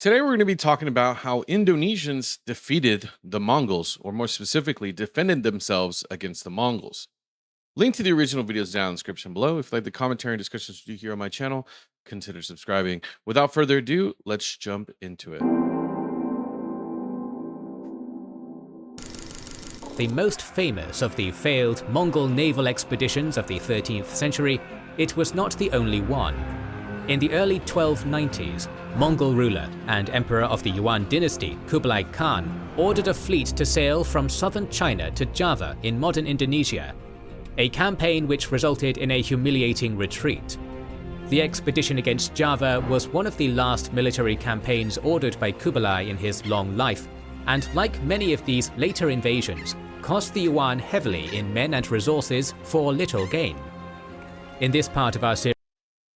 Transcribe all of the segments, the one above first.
Today, we're going to be talking about how Indonesians defeated the Mongols, or more specifically, defended themselves against the Mongols. Link to the original videos down in the description below. If you like the commentary and discussions we do here on my channel, consider subscribing. Without further ado, let's jump into it. The most famous of the failed Mongol naval expeditions of the 13th century, it was not the only one. In the early 1290s, Mongol ruler and emperor of the Yuan dynasty, Kublai Khan, ordered a fleet to sail from southern China to Java in modern Indonesia, a campaign which resulted in a humiliating retreat. The expedition against Java was one of the last military campaigns ordered by Kublai in his long life, and like many of these later invasions, cost the Yuan heavily in men and resources for little gain. In this part of our series,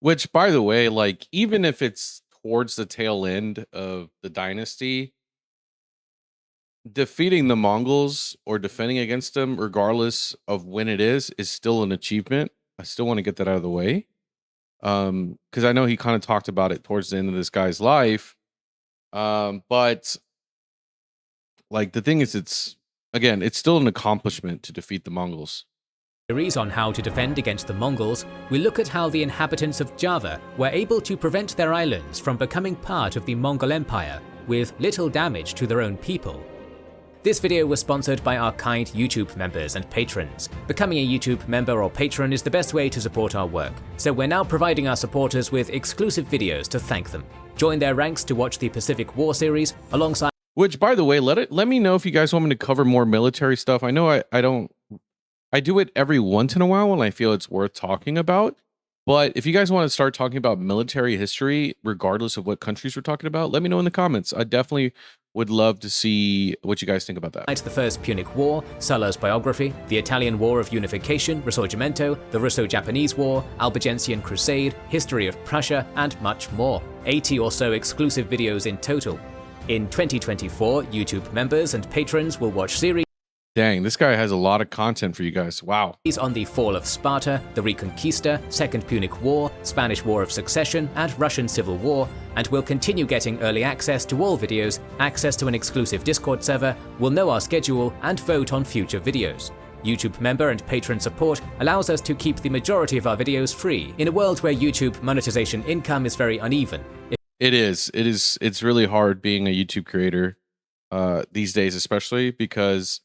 Which, by the way, like, even if it's towards the tail end of the dynasty, defeating the Mongols or defending against them, regardless of when it is still an achievement. I still want to get that out of the way. Because I know he kind of talked about it towards the end of this guy's life. But like, the thing is, it's still an accomplishment to defeat the Mongols. On how to defend against the Mongols, we look at how the inhabitants of Java were able to prevent their islands from becoming part of the Mongol Empire with little damage to their own people. This video was sponsored by our kind YouTube members and patrons. Becoming a YouTube member or patron is the best way to support our work, so we're now providing our supporters with exclusive videos to thank them. Join their ranks to watch the Pacific War series alongside. Which, by the way, let me know if you guys want me to cover more military stuff. I know I do it every once in a while when I feel it's worth talking about. But if you guys want to start talking about military history, regardless of what countries we're talking about, let me know in the comments. I definitely would love to see what you guys think about that. The First Punic War, Sulla's biography, the Italian War of Unification, Risorgimento, the Russo-Japanese War, Albigensian Crusade, history of Prussia, and much more. 80 or so exclusive videos in total. In 2024, YouTube members and patrons will watch series. Dang, this guy has a lot of content for you guys. Wow. On the fall of Sparta, the Reconquista, Second Punic War, Spanish War of Succession, and Russian Civil War, and will continue getting early access to all videos, access to an exclusive Discord server, will know our schedule, and vote on future videos. YouTube member and patron support allows us to keep the majority of our videos free in a world where YouTube monetization income is very uneven. It's really hard being a YouTube creator these days, especially because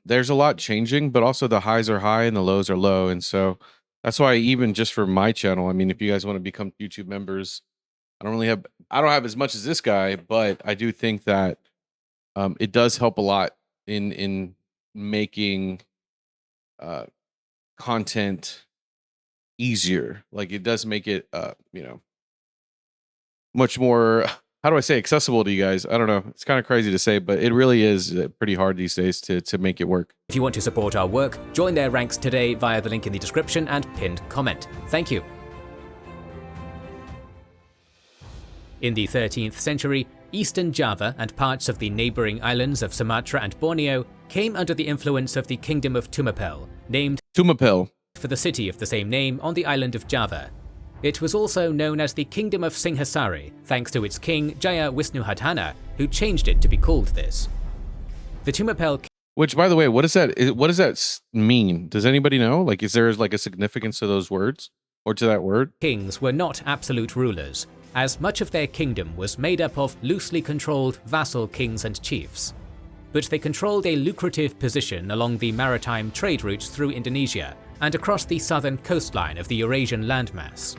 there's a lot changing, but also the highs are high and the lows are low. And so that's why, even just for my channel, I mean, if you guys want to become YouTube members, I don't have as much as this guy, but I do think that it does help a lot in making content easier. Like, it does make it much more, how do I say, accessible to you guys? I don't know. It's kind of crazy to say, but it really is pretty hard these days to make it work. If you want to support our work, join their ranks today via the link in the description and pinned comment. Thank you. In the 13th century, eastern Java and parts of the neighboring islands of Sumatra and Borneo came under the influence of the Kingdom of Tumapel, named Tumapel for the city of the same name on the island of Java. It was also known as the Kingdom of Singhasari, thanks to its king Jaya Wisnuwardhana, who changed it to be called this. The Tumapel. Which, by the way, what does that mean? Does anybody know? Like, is there like a significance to those words or to that word? Kings were not absolute rulers, as much of their kingdom was made up of loosely controlled vassal kings and chiefs. But they controlled a lucrative position along the maritime trade routes through Indonesia and across the southern coastline of the Eurasian landmass.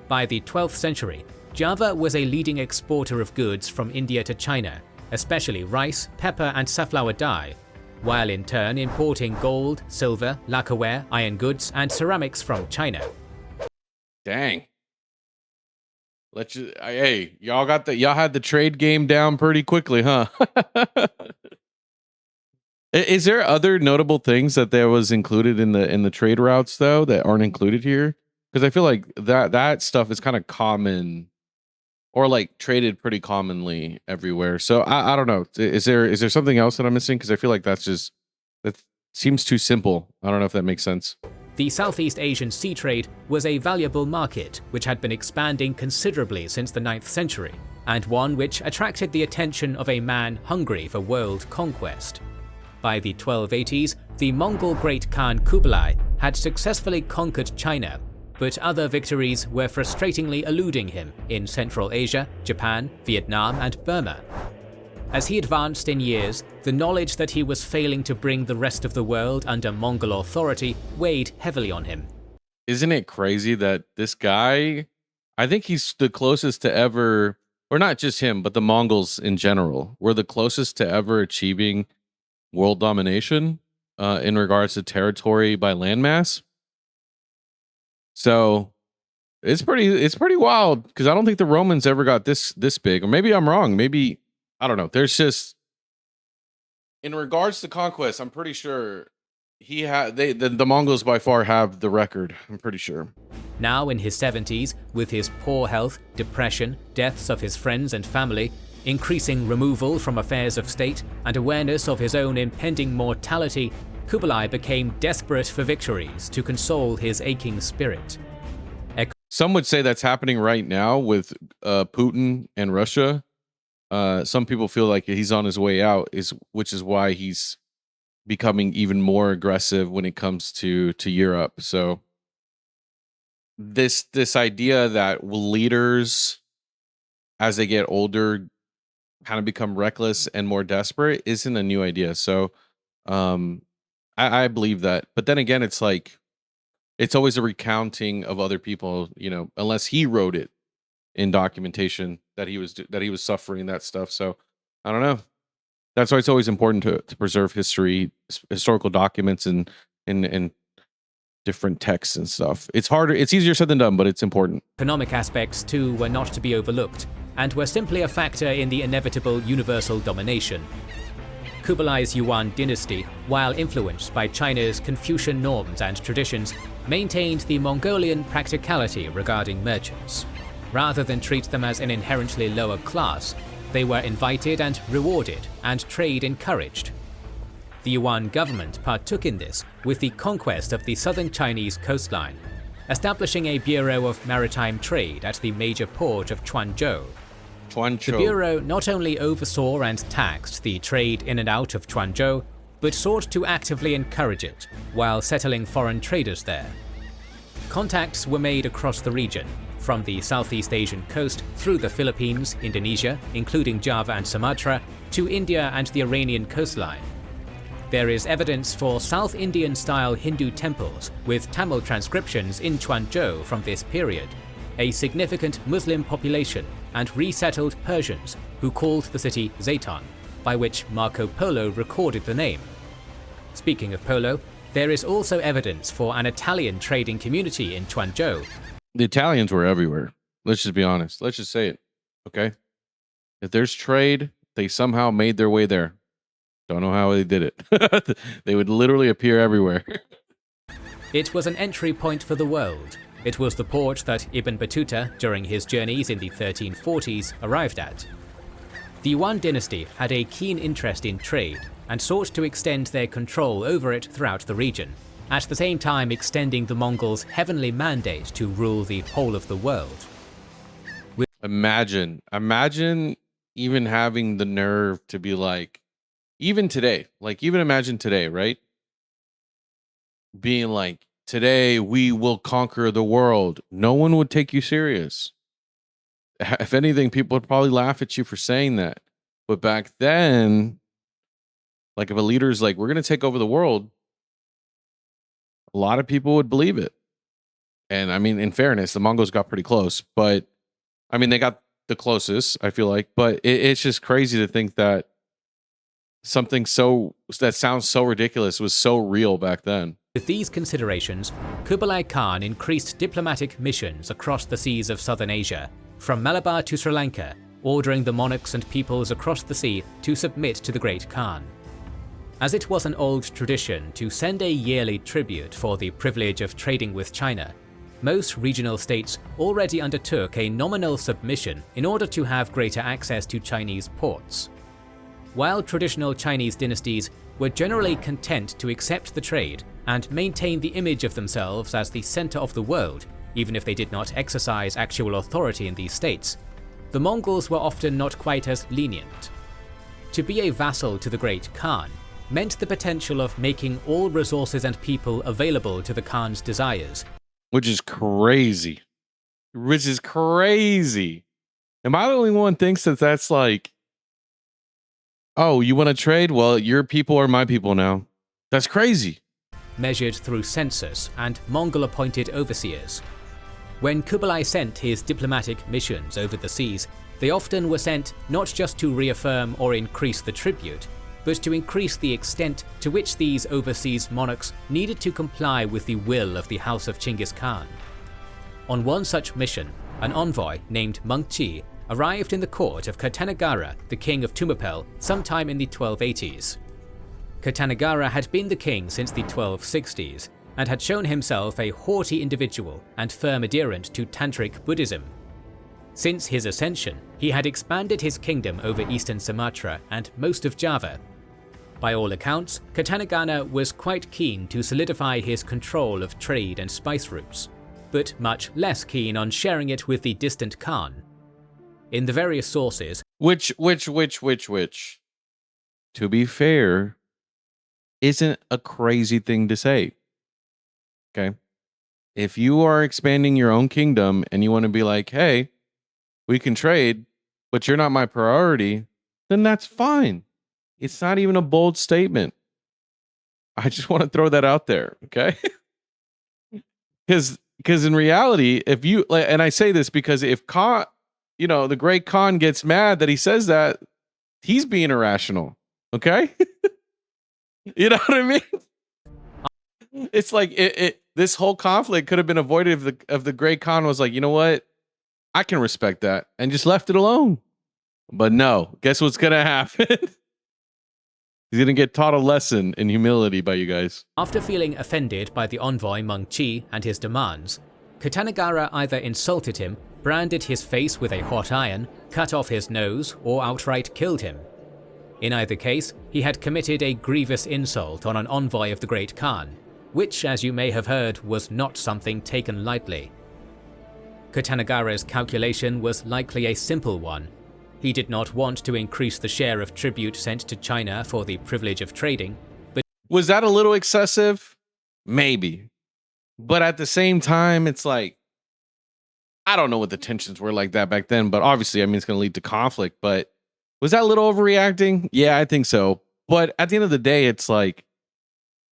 By the 12th century, Java was a leading exporter of goods from India to China, especially rice, pepper, and safflower dye, while in turn importing gold, silver, lacquerware, iron goods, and ceramics from China. Dang. Hey, y'all had the trade game down pretty quickly, huh? Is there other notable things that there was included in the trade routes though that aren't included here? Because I feel like that stuff is kind of common, or like traded pretty commonly everywhere. So I don't know. Is there something else that I'm missing? Because I feel like that seems too simple. I don't know if that makes sense. The Southeast Asian sea trade was a valuable market which had been expanding considerably since the 9th century, and one which attracted the attention of a man hungry for world conquest. By the 1280s, the Mongol Great Khan Kublai had successfully conquered China, but other victories were frustratingly eluding him in Central Asia, Japan, Vietnam, and Burma. As he advanced in years, the knowledge that he was failing to bring the rest of the world under Mongol authority weighed heavily on him. Isn't it crazy that this guy, I think he's the closest to ever, or not just him, but the Mongols in general, were the closest to ever achieving world domination in regards to territory by landmass. So it's pretty wild, because I don't think the Romans ever got this big, or maybe I'm wrong. Maybe, I don't know. There's just, in regards to conquest, I'm pretty sure the Mongols by far have the record. I'm pretty sure. Now in his 70s, with his poor health, depression, deaths of his friends and family, increasing removal from affairs of state, and awareness of his own impending mortality, Kublai became desperate for victories to console his aching spirit. Some would say that's happening right now with Putin and Russia. Some people feel like he's on his way out, which is why he's becoming even more aggressive when it comes to Europe. So this idea that leaders, as they get older, kind of become reckless and more desperate isn't a new idea. So I believe that. But then again, it's like, it's always a recounting of other people, unless he wrote it in documentation that he was suffering that stuff. So I don't know. That's why it's always important to preserve historical documents and different texts and stuff. It's easier said than done, but it's important. Economic aspects too were not to be overlooked, and were simply a factor in the inevitable universal domination. Kublai's Yuan dynasty, while influenced by China's Confucian norms and traditions, maintained the Mongolian practicality regarding merchants. Rather than treat them as an inherently lower class, they were invited and rewarded, and trade encouraged. The Yuan government partook in this with the conquest of the southern Chinese coastline, establishing a bureau of maritime trade at the major port of Quanzhou. The bureau not only oversaw and taxed the trade in and out of Quanzhou, but sought to actively encourage it, while settling foreign traders there. Contacts were made across the region, from the Southeast Asian coast through the Philippines, Indonesia, including Java and Sumatra, to India and the Iranian coastline. There is evidence for South Indian-style Hindu temples with Tamil transcriptions in Quanzhou from this period, a significant Muslim population, and resettled Persians who called the city Zayton, by which Marco Polo recorded the name. Speaking of polo, there is also evidence for an Italian trading community in Quanzhou. The Italians were everywhere. Let's just be honest. Let's just say it. Okay? If there's trade, they somehow made their way there. Don't know how they did it. They would literally appear everywhere. It was an entry point for the world. It was the port that Ibn Battuta, during his journeys in the 1340s, arrived at. The Yuan dynasty had a keen interest in trade and sought to extend their control over it throughout the region, at the same time extending the Mongols' heavenly mandate to rule the whole of the world. Imagine even having the nerve to be like, even today, even imagine today, right? Being like, today we will conquer the world. No one would take you serious. If anything, people would probably laugh at you for saying that. But back then, like, if a leader's like, we're going to take over the world, a lot of people would believe it. And I mean, in fairness, the Mongols got pretty close, but I mean, they got the closest, I feel like, but it's just crazy to think that something that sounds so ridiculous was so real back then. With these considerations, Kublai Khan increased diplomatic missions across the seas of southern Asia, from Malabar to Sri Lanka, ordering the monarchs and peoples across the sea to submit to the Great Khan. As it was an old tradition to send a yearly tribute for the privilege of trading with China, most regional states already undertook a nominal submission in order to have greater access to Chinese ports. While traditional Chinese dynasties were generally content to accept the trade and maintain the image of themselves as the center of the world, even if they did not exercise actual authority in these states, the Mongols were often not quite as lenient. To be a vassal to the Great Khan meant the potential of making all resources and people available to the Khan's desires. Which is crazy. Which is crazy. Am I the only one who thinks that that's like, oh, you want to trade? Well, your people are my people now. That's crazy. Measured through census and Mongol-appointed overseers. When Kublai sent his diplomatic missions over the seas, they often were sent not just to reaffirm or increase the tribute, but to increase the extent to which these overseas monarchs needed to comply with the will of the House of Chinggis Khan. On one such mission, an envoy named Mengqi arrived in the court of Kartanagara, the king of Tumapel, sometime in the 1280s. Kartanagara had been the king since the 1260s, and had shown himself a haughty individual and firm adherent to Tantric Buddhism. Since his ascension, he had expanded his kingdom over eastern Sumatra and most of Java. By all accounts, Kartanagara was quite keen to solidify his control of trade and spice routes, but much less keen on sharing it with the distant Khan. In the various sources, Which, to be fair, isn't a crazy thing to say. Okay? If you are expanding your own kingdom and you want to be like, hey, we can trade, but you're not my priority, then that's fine. It's not even a bold statement. I just want to throw that out there, okay? Because in reality, if you, and I say this because if Khan, the great Khan gets mad that he says that, he's being irrational, okay? You know what I mean? It's like this whole conflict could have been avoided if the great Khan was like, you know what? I can respect that and just left it alone. But no, guess what's gonna happen? He's gonna get taught a lesson in humility by you guys. After feeling offended by the envoy Mengqi and his demands, Kartanagara either insulted him, branded his face with a hot iron, cut off his nose, or outright killed him. In either case, he had committed a grievous insult on an envoy of the Great Khan, which, as you may have heard, was not something taken lightly. Kartanagara's calculation was likely a simple one. He did not want to increase the share of tribute sent to China for the privilege of trading, but was that a little excessive? Maybe. But at the same time, it's like, I don't know what the tensions were like that back then, but obviously, I mean, it's going to lead to conflict, but was that a little overreacting? Yeah, I think so. But at the end of the day, it's like,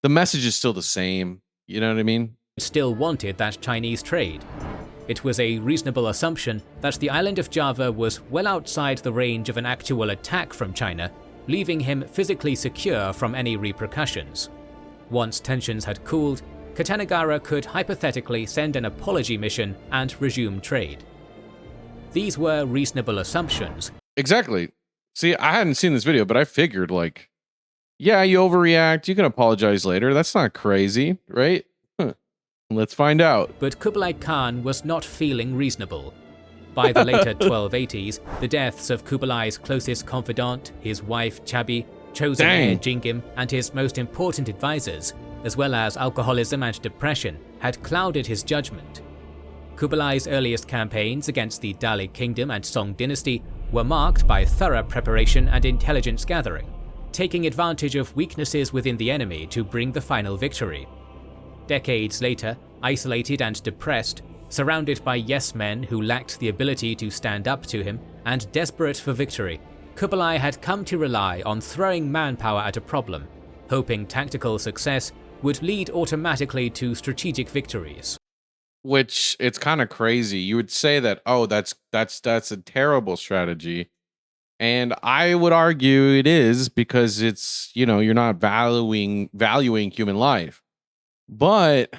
the message is still the same. You know what I mean? still wanted that Chinese trade. It was a reasonable assumption that the island of Java was well outside the range of an actual attack from China, leaving him physically secure from any repercussions. Once tensions had cooled, Kartanagara could hypothetically send an apology mission and resume trade. These were reasonable assumptions. Exactly. See, I hadn't seen this video, but I figured, like, yeah, you overreact, you can apologize later, that's not crazy, right? Let's find out. But Kublai Khan was not feeling reasonable. By the later 1280s, the deaths of Kublai's closest confidant, his wife Chabi, chosen heir Jingim, and his most important advisors, as well as alcoholism and depression, had clouded his judgment. Kublai's earliest campaigns against the Dali kingdom and Song dynasty were marked by thorough preparation and intelligence gathering, taking advantage of weaknesses within the enemy to bring the final victory. Decades later, isolated and depressed, surrounded by yes-men who lacked the ability to stand up to him, and desperate for victory, Kublai had come to rely on throwing manpower at a problem, hoping tactical success would lead automatically to strategic victories. Which, it's kind of crazy. You would say that, oh, that's a terrible strategy. And I would argue it is, because it's, you're not valuing human life. But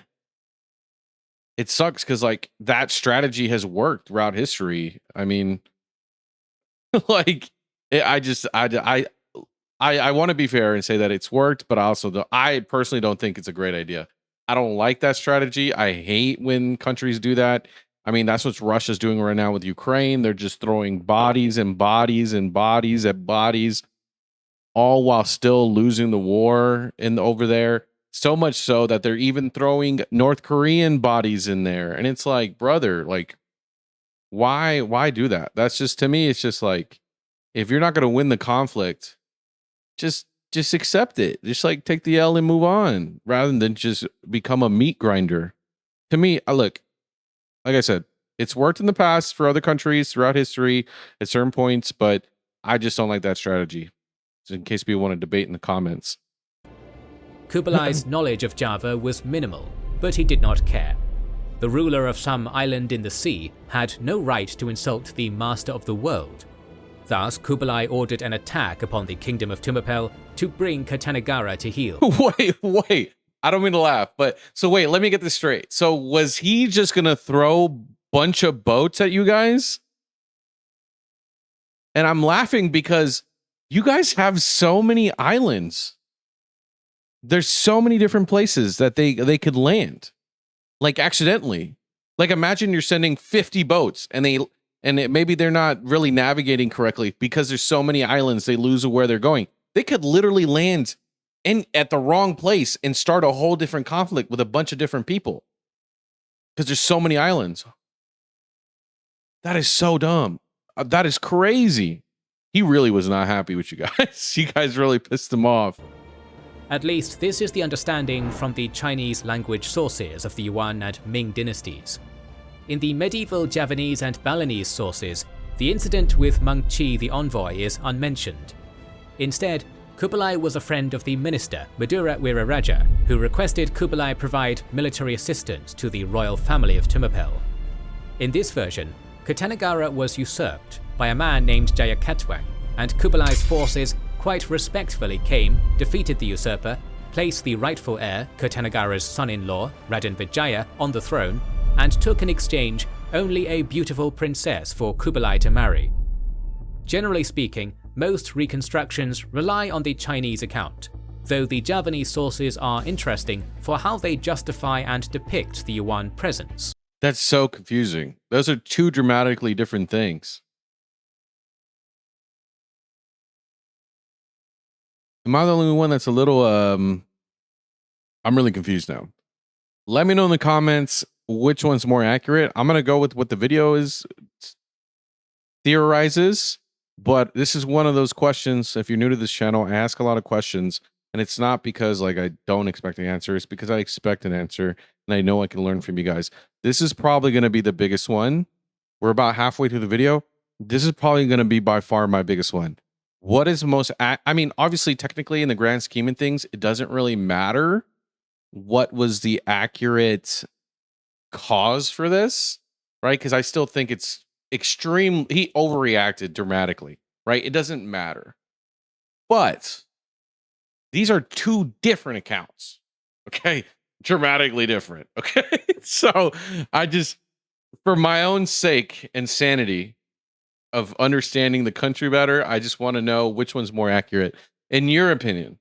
it sucks because, like, that strategy has worked throughout history. I mean, like, I want to be fair and say that it's worked, but I personally don't think it's a great idea. I don't like that strategy. I hate when countries do that. I mean, that's what Russia's doing right now with Ukraine. They're just throwing bodies and bodies and bodies at bodies, all while still losing the war over there. So much so that they're even throwing North Korean bodies in there. And it's like, brother, like, Why do that? That's just, to me, it's just like, if you're not going to win the conflict, just accept it. Just like take the L and move on rather than just become a meat grinder. To me, look, like I said, it's worked in the past for other countries throughout history at certain points, but I just don't like that strategy. So in case people want to debate in the comments. Kublai's knowledge of Java was minimal, but he did not care. The ruler of some island in the sea had no right to insult the master of the world. Thus, Kublai ordered an attack upon the kingdom of Tumapel to bring Katanagara to heel. Wait. I don't mean to laugh, but so wait, let me get this straight. So was he just going to throw a bunch of boats at you guys? And I'm laughing because you guys have so many islands. There's so many different places that they could land, like accidentally. Like imagine you're sending 50 boats and maybe they're not really navigating correctly because there's so many islands, they lose where they're going. They could literally land at the wrong place and start a whole different conflict with a bunch of different people because there's so many islands. That is so dumb. That is crazy. He really was not happy with you guys. You guys really pissed him off. At least this is the understanding from the Chinese language sources of the Yuan and Ming dynasties. In the medieval Javanese and Balinese sources, the incident with Mengqi the envoy is unmentioned. Instead, Kublai was a friend of the minister Madura Wiraraja, who requested Kublai provide military assistance to the royal family of Tumapel. In this version, Katanagara was usurped by a man named Jayakatwang, and Kublai's forces quite respectfully came, defeated the usurper, placed the rightful heir, Katanagara's son-in-law, Raden Wijaya, on the throne, and took in exchange only a beautiful princess for Kublai to marry. Generally speaking, most reconstructions rely on the Chinese account, though the Javanese sources are interesting for how they justify and depict the Yuan presence. That's so confusing. Those are two dramatically different things. Am I the only one that's a little, I'm really confused now. Let me know in the comments which one's more accurate. I'm going to go with what the video is theorizes, but this is one of those questions. If you're new to this channel, I ask a lot of questions, and it's not because like I don't expect an answer. It's because I expect an answer, and I know I can learn from you guys. This is probably going to be the biggest one. We're about halfway through the video. This is probably going to be by far my biggest one. What is most, I mean, obviously, technically, in the grand scheme of things, it doesn't really matter what was the accurate cause for this, right? Because I still think it's extreme. He overreacted dramatically, right? It doesn't matter. But these are two different accounts, okay? Dramatically different, okay? So I just, for my own sake and sanity of understanding the country better, I just want to know which one's more accurate, in your opinion.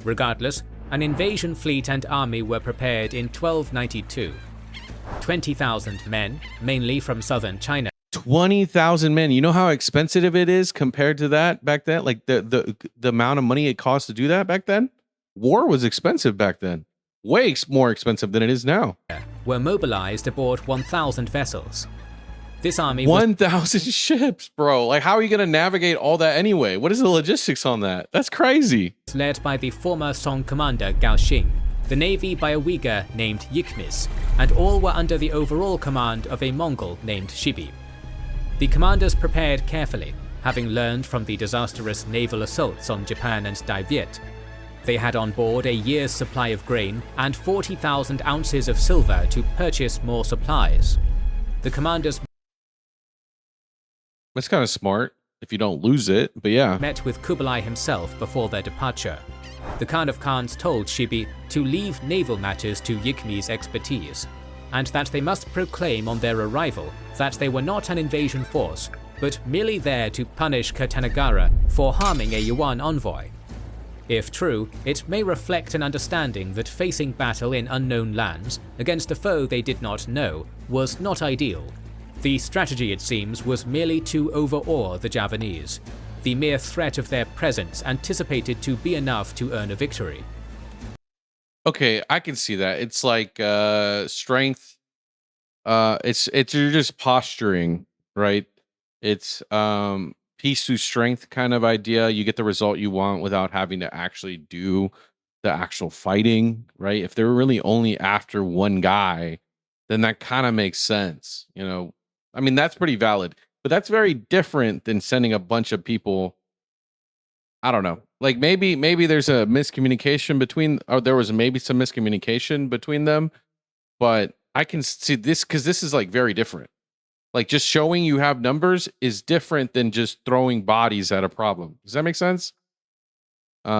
Regardless, an invasion fleet and army were prepared in 1292. 20,000 men, mainly from southern China. 20,000 men. You know how expensive it is compared to that back then? Like the amount of money it cost to do that back then? War was expensive back then. Way more expensive than it is now. Were mobilized aboard 1,000 vessels. This army 1,000 ships, bro. Like, how are you going to navigate all that anyway? What is the logistics on that? That's crazy. Was led by the former Song commander Gao Xing, the navy by a Uyghur named Yikmis, and all were under the overall command of a Mongol named Shibi. The commanders prepared carefully, having learned from the disastrous naval assaults on Japan and Dai Viet. They had on board a year's supply of grain and 40,000 ounces of silver to purchase more supplies. The commanders That's kind of smart if you don't lose it, but yeah. Met with Kublai himself before their departure. The Khan of Khans told Shibi to leave naval matters to Yikmi's expertise, and that they must proclaim on their arrival that they were not an invasion force, but merely there to punish Katanagara for harming a Yuan envoy. If true, it may reflect an understanding that facing battle in unknown lands against a foe they did not know was not ideal. The strategy, it seems, was merely to overawe the Javanese. The mere threat of their presence anticipated to be enough to earn a victory. Okay, I can see that. It's like strength It's you're just posturing, right? It's peace through strength kind of idea. You get the result you want without having to actually do the actual fighting, right? If they're really only after one guy, then that kind of makes sense, you know. I mean, that's pretty valid, but that's very different than sending a bunch of people. I don't know. Like maybe there's a miscommunication between, or there was maybe some miscommunication between them, but I can see this because this is like very different. Like just showing you have numbers is different than just throwing bodies at a problem. Does that make sense? I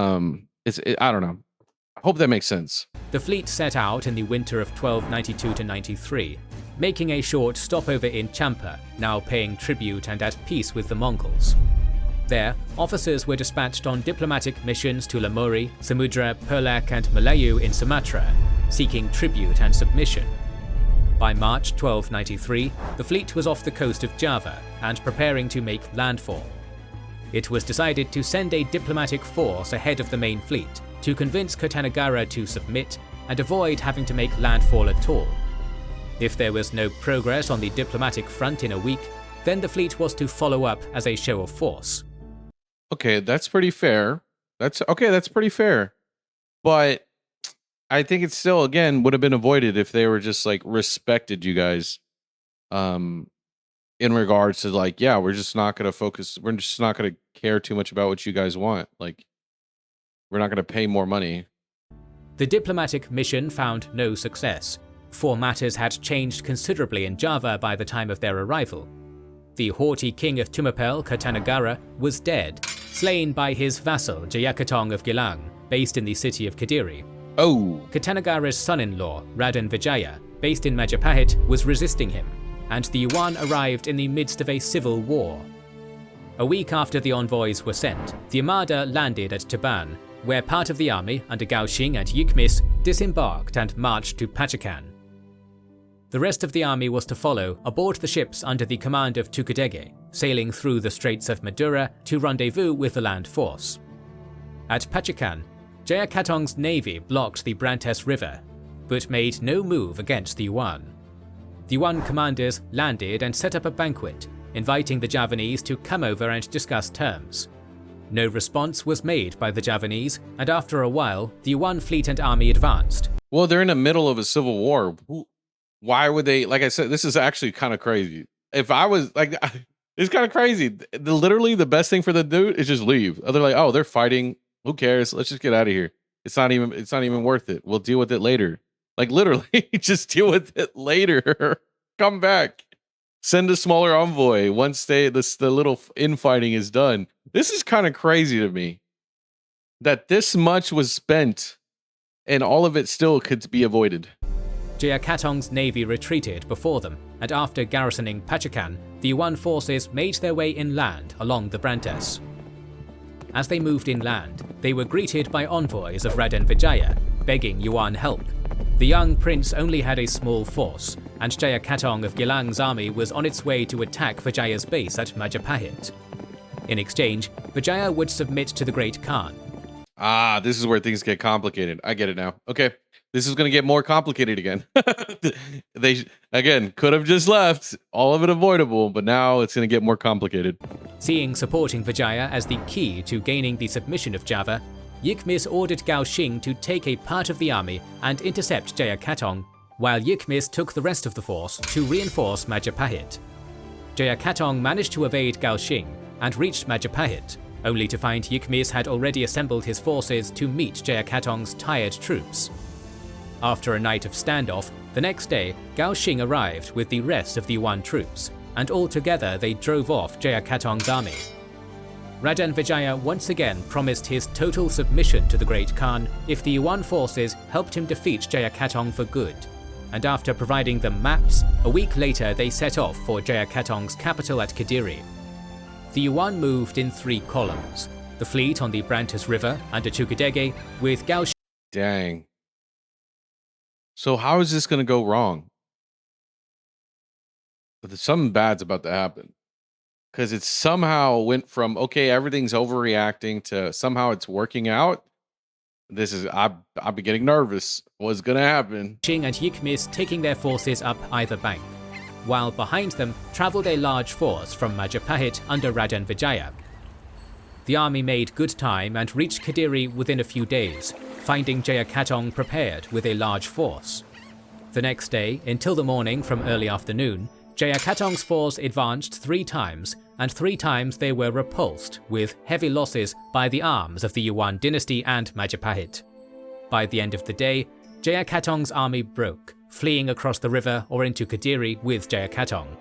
don't know. I hope that makes sense. The fleet set out in the winter of 1292 to 93, making a short stopover in Champa, now paying tribute and at peace with the Mongols. There, officers were dispatched on diplomatic missions to Lamuri, Samudra, Perlak and Malayu in Sumatra, seeking tribute and submission. By March 1293, the fleet was off the coast of Java and preparing to make landfall. It was decided to send a diplomatic force ahead of the main fleet to convince Kertanegara to submit and avoid having to make landfall at all. If there was no progress on the diplomatic front in a week, then the fleet was to follow up as a show of force. Okay, that's pretty fair. That's pretty fair. But I think it still again would have been avoided if they were just like respected you guys. In regards to like, yeah, we're just not gonna focus, we're just not gonna care too much about what you guys want. Like, we're not gonna pay more money. The diplomatic mission found no success, for matters had changed considerably in Java by the time of their arrival. The haughty king of Tumapel, Kertanegara, was dead, slain by his vassal Jayakatong of Gilang, based in the city of Kediri. Oh! Kertanegara's son-in-law, Raden Wijaya, based in Majapahit, was resisting him, and the Yuan arrived in the midst of a civil war. A week after the envoys were sent, the Armada landed at Taban, where part of the army under Gaoxing and Yikmis disembarked and marched to Pachakan. The rest of the army was to follow aboard the ships under the command of Tukadege, sailing through the Straits of Madura to rendezvous with the land force. At Pachakan, Jayakatong's navy blocked the Brantes River, but made no move against the Yuan. The Yuan commanders landed and set up a banquet, inviting the Javanese to come over and discuss terms. No response was made by the Javanese, and after a while, the Yuan fleet and army advanced. Well, they're in the middle of a civil war. Why would they, like I said, this is actually kind of crazy. If I was like, it's kind of crazy. Literally, the best thing for the dude is just leave. They're like, oh, they're fighting. Who cares? Let's just get out of here. It's not even worth it. We'll deal with it later. Like literally, just deal with it later. Come back. Send a smaller envoy once the little infighting is done. This is kind of crazy to me that this much was spent and all of it still could be avoided. Jayakatong's navy retreated before them, and after garrisoning Pachakan, the Yuan forces made their way inland along the Brantes. As they moved inland, they were greeted by envoys of Raden Wijaya, begging Yuan help. The young prince only had a small force, and Jayakatong of Gilang's army was on its way to attack Vijaya's base at Majapahit. In exchange, Wijaya would submit to the Great Khan. Ah, this is where things get complicated. I get it now. Okay. This is going to get more complicated again. They, again, could have just left, all of it avoidable, but now it's going to get more complicated. Seeing supporting Wijaya as the key to gaining the submission of Java, Yikmis ordered Gaoxing to take a part of the army and intercept Jayakatong, while Yikmis took the rest of the force to reinforce Majapahit. Jayakatong managed to evade Gaoxing and reached Majapahit, only to find Yikmis had already assembled his forces to meet Jayakatong's tired troops. After a night of standoff, the next day, Gaoxing arrived with the rest of the Yuan troops, and all together they drove off Jayakatong's army. Raden Wijaya once again promised his total submission to the Great Khan if the Yuan forces helped him defeat Jayakatong for good, and after providing them maps, a week later they set off for Jayakatong's capital at Kediri. The Yuan moved in 3 columns, the fleet on the Brantes River under Tukadege, with Gaoxing. Dang. So how is this going to go wrong? But something bad's about to happen. Because it somehow went from, okay, everything's overreacting to somehow it's working out. I've been getting nervous. What's gonna happen? Qing and Yikmis taking their forces up either bank, while behind them travelled a large force from Majapahit under Raden Wijaya. The army made good time and reached Kediri within a few days, finding Jayakatong prepared with a large force. The next day, until the morning from early afternoon, Jayakatong's force advanced 3 times, and 3 times they were repulsed, with heavy losses by the arms of the Yuan dynasty and Majapahit. By the end of the day, Jayakatong's army broke, fleeing across the river or into Kediri with Jayakatong.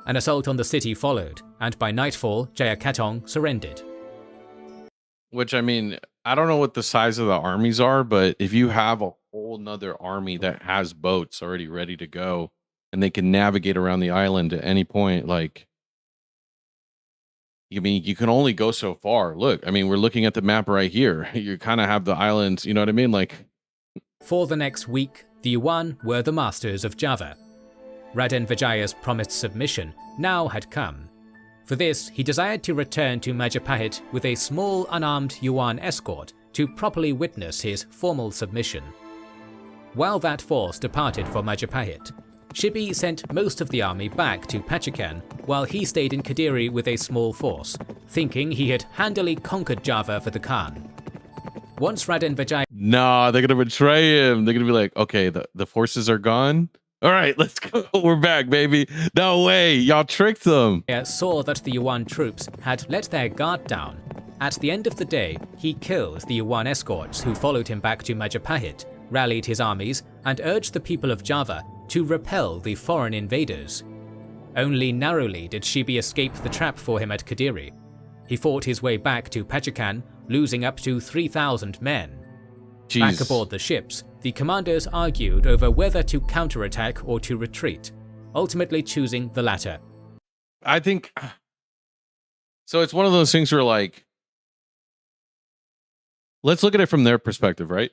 An assault on the city followed, and by nightfall, Jayakatong surrendered. Which, I mean, I don't know what the size of the armies are, but if you have a whole nother army that has boats already ready to go, and they can navigate around the island at any point, like, I mean, you can only go so far. Look, I mean, we're looking at the map right here. You kind of have the islands, you know what I mean? Like, for the next week, the Yuan were the masters of Java. Raden Vijaya's promised submission now had come. For this, he desired to return to Majapahit with a small unarmed Yuan escort to properly witness his formal submission. While that force departed for Majapahit, Shibi sent most of the army back to Pachikan, while he stayed in Kediri with a small force, thinking he had handily conquered Java for the Khan. Once Raden Vijaya nah, they're gonna betray him. They're gonna be like, okay, the forces are gone. All right, let's go. We're back, baby. No way, y'all tricked them. saw that the Yuan troops had let their guard down, at the end of the day, he killed the Yuan escorts who followed him back to Majapahit, rallied his armies, and urged the people of Java to repel the foreign invaders. Only narrowly did Shibi escape the trap for him at Kediri. He fought his way back to Pachikan, losing up to 3,000 men. Jeez. Back aboard the ships, the commanders argued over whether to counterattack or to retreat, ultimately choosing the latter. I think so. It's one of those things where, like, let's look at it from their perspective, right?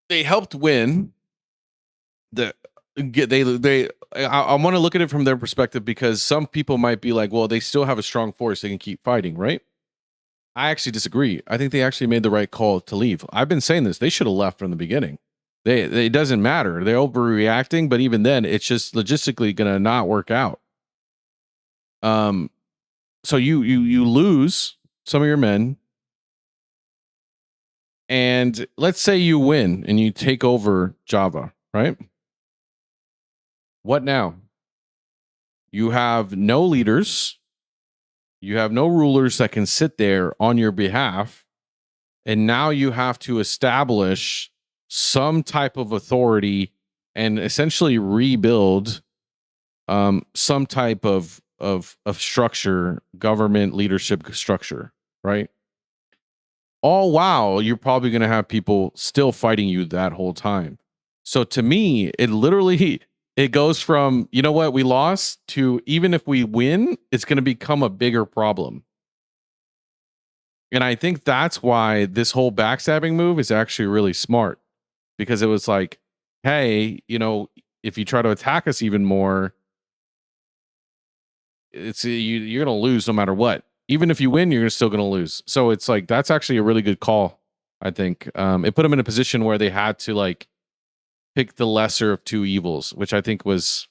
They helped win. I want to look at it from their perspective, because some people might be like, well, they still have a strong force, they can keep fighting, right? I actually disagree. I think they actually made the right call to leave. I've been saying this. They should have left from the beginning. It doesn't matter. They're overreacting, but even then, it's just logistically going to not work out. So you lose some of your men, and let's say you win and you take over Java, right? What now? You have no leaders. You have no rulers that can sit there on your behalf. And now you have to establish some type of authority and essentially rebuild some type of structure, government leadership structure, right? All while you're probably going to have people still fighting you that whole time. So to me, it goes from, you know what, we lost, to even if we win, it's going to become a bigger problem. And I think that's why this whole backstabbing move is actually really smart, because it was like, hey, you know, if you try to attack us even more, you're going to lose no matter what. Even if you win, you're still going to lose. So it's like, that's actually a really good call, I think. It put them in a position where they had to, like, pick the lesser of two evils, which I think was,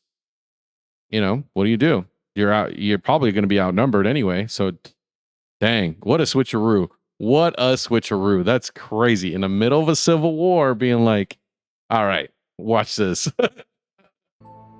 you know, what do? You're probably going to be outnumbered anyway. So dang, what a switcheroo. What a switcheroo. That's crazy. In the middle of a civil war, being like, all right, watch this.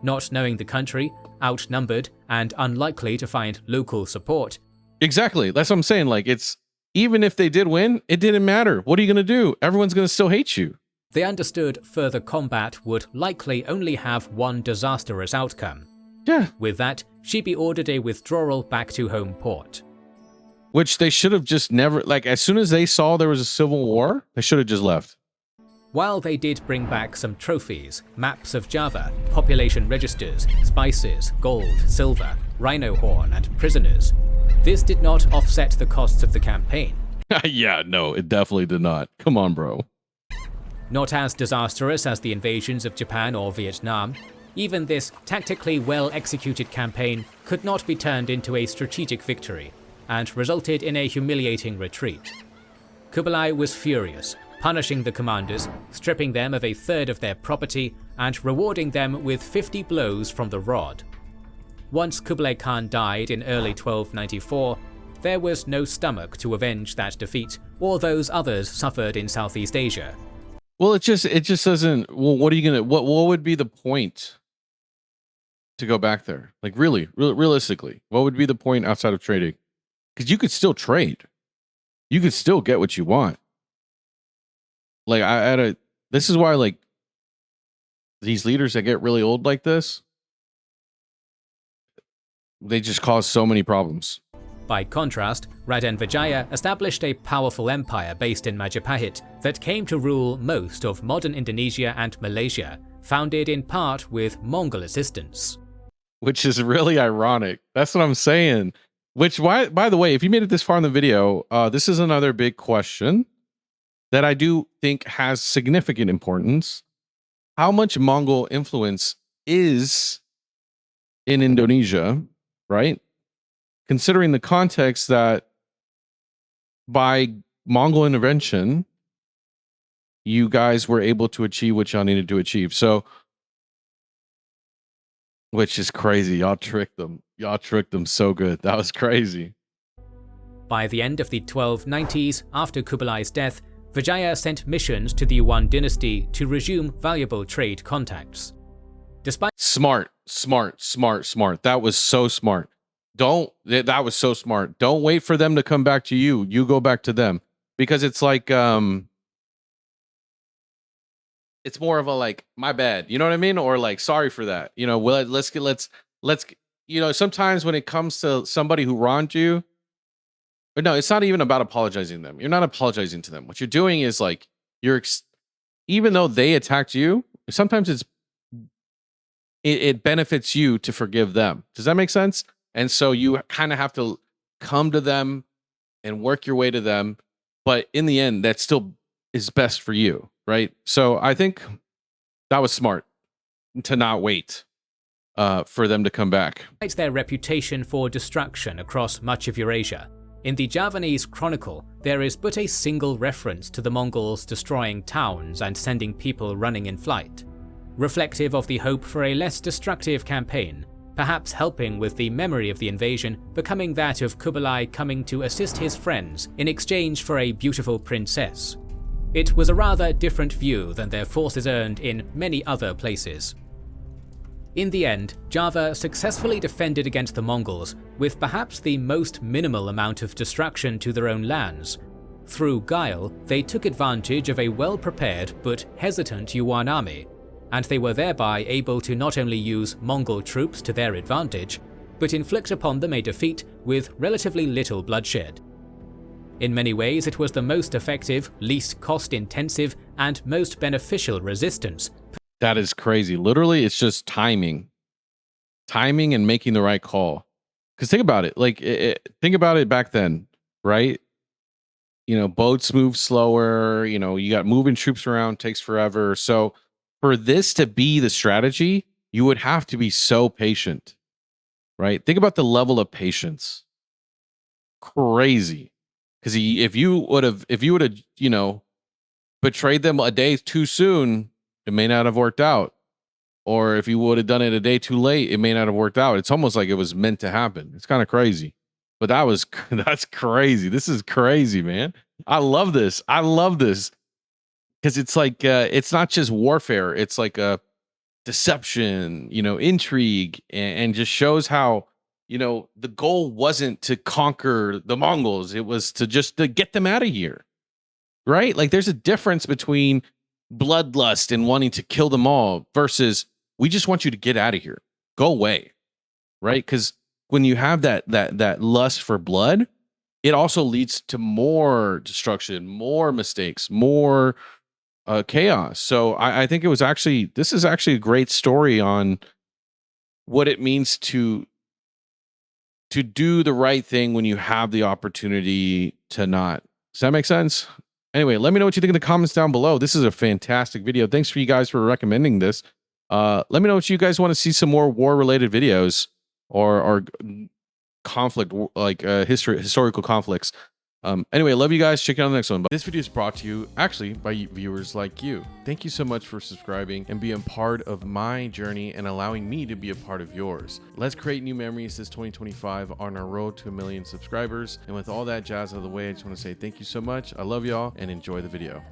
Not knowing the country, outnumbered, and unlikely to find local support. Exactly. That's what I'm saying. Like, it's, even if they did win, it didn't matter. What are you going to do? Everyone's going to still hate you. They understood further combat would likely only have one disastrous outcome. Yeah. With that, Shibi ordered a withdrawal back to home port. Which they should have just never, like, as soon as they saw there was a civil war, they should have just left. While they did bring back some trophies, maps of Java, population registers, spices, gold, silver, rhino horn, and prisoners, this did not offset the costs of the campaign. Yeah, no, it definitely did not. Come on, bro. Not as disastrous as the invasions of Japan or Vietnam, even this tactically well-executed campaign could not be turned into a strategic victory, and resulted in a humiliating retreat. Kublai was furious, punishing the commanders, stripping them of a third of their property, and rewarding them with 50 blows from the rod. Once Kublai Khan died in early 1294, there was no stomach to avenge that defeat or those others suffered in Southeast Asia. Well, it just doesn't. Well, what are you gonna? What would be the point to go back there? Like, realistically, what would be the point outside of trading? Because you could still trade, you could still get what you want. Like, this is why, like, these leaders that get really old like this, they just cause so many problems. By contrast, Raden Wijaya established a powerful empire based in Majapahit that came to rule most of modern Indonesia and Malaysia, founded in part with Mongol assistance. Which is really ironic. That's what I'm saying. By the way, if you made it this far in the video, this is another big question that I do think has significant importance. How much Mongol influence is in Indonesia, right? Considering the context that by Mongol intervention, you guys were able to achieve what y'all needed to achieve. So, which is crazy. Y'all tricked them. Y'all tricked them so good. That was crazy. By the end of the 1290s, after Kublai's death, Wijaya sent missions to the Yuan dynasty to resume valuable trade contacts. Despite Smart. That was so smart. That was so smart. Don't wait for them to come back to you. You go back to them. Because it's like, it's more of a like, my bad. You know what I mean? Or like, sorry for that. You know, well, let's you know, sometimes when it comes to somebody who wronged you, but no, it's not even about apologizing to them. You're not apologizing to them. What you're doing is like, even though they attacked you, sometimes it benefits you to forgive them. Does that make sense? And so you kind of have to come to them and work your way to them. But in the end, that still is best for you, right? So I think that was smart to not wait for them to come back. Despite their reputation for destruction across much of Eurasia, in the Javanese Chronicle, there is but a single reference to the Mongols destroying towns and sending people running in flight, reflective of the hope for a less destructive campaign, perhaps helping with the memory of the invasion becoming that of Kublai coming to assist his friends in exchange for a beautiful princess. It was a rather different view than their forces earned in many other places. In the end, Java successfully defended against the Mongols with perhaps the most minimal amount of destruction to their own lands. Through guile, they took advantage of a well-prepared but hesitant Yuan army, and they were thereby able to not only use Mongol troops to their advantage, but inflict upon them a defeat with relatively little bloodshed. In many ways, it was the most effective, least cost-intensive, and most beneficial resistance. That is crazy. Literally, it's just timing and making the right call. Because think about it, like think about it back then, right? You know, boats move slower. You know, you got moving troops around, takes forever. So for this to be the strategy, you would have to be so patient, right? Think about the level of patience. Crazy. Because if you would have, you know, betrayed them a day too soon, it may not have worked out. Or if you would have done it a day too late, it may not have worked out. It's almost like it was meant to happen. It's kind of crazy. But that's crazy. This is crazy, man. I love this. Because it's like, it's not just warfare. It's like a deception, you know, intrigue, and just shows how, you know, the goal wasn't to conquer the Mongols. It was to get them out of here, right? Like there's a difference between bloodlust and wanting to kill them all versus we just want you to get out of here, go away, right? Because when you have that lust for blood, it also leads to more destruction, more mistakes, more chaos. So I think this is actually a great story on what it means to do the right thing when you have the opportunity to not. Does that make sense? Anyway, let me know what you think in the comments down below. This is a fantastic video. Thanks for you guys for recommending this. Let me know if you guys want to see some more war-related videos or conflict, like historical conflicts. Anyway, love you guys. Check out the next one. But this video is brought to you actually by viewers like you. Thank you so much for subscribing and being part of my journey and allowing me to be a part of yours. Let's create new memories this 2025 on our road to 1 million subscribers. And with all that jazz out of the way, I just want to say thank you so much. I love y'all and enjoy the video.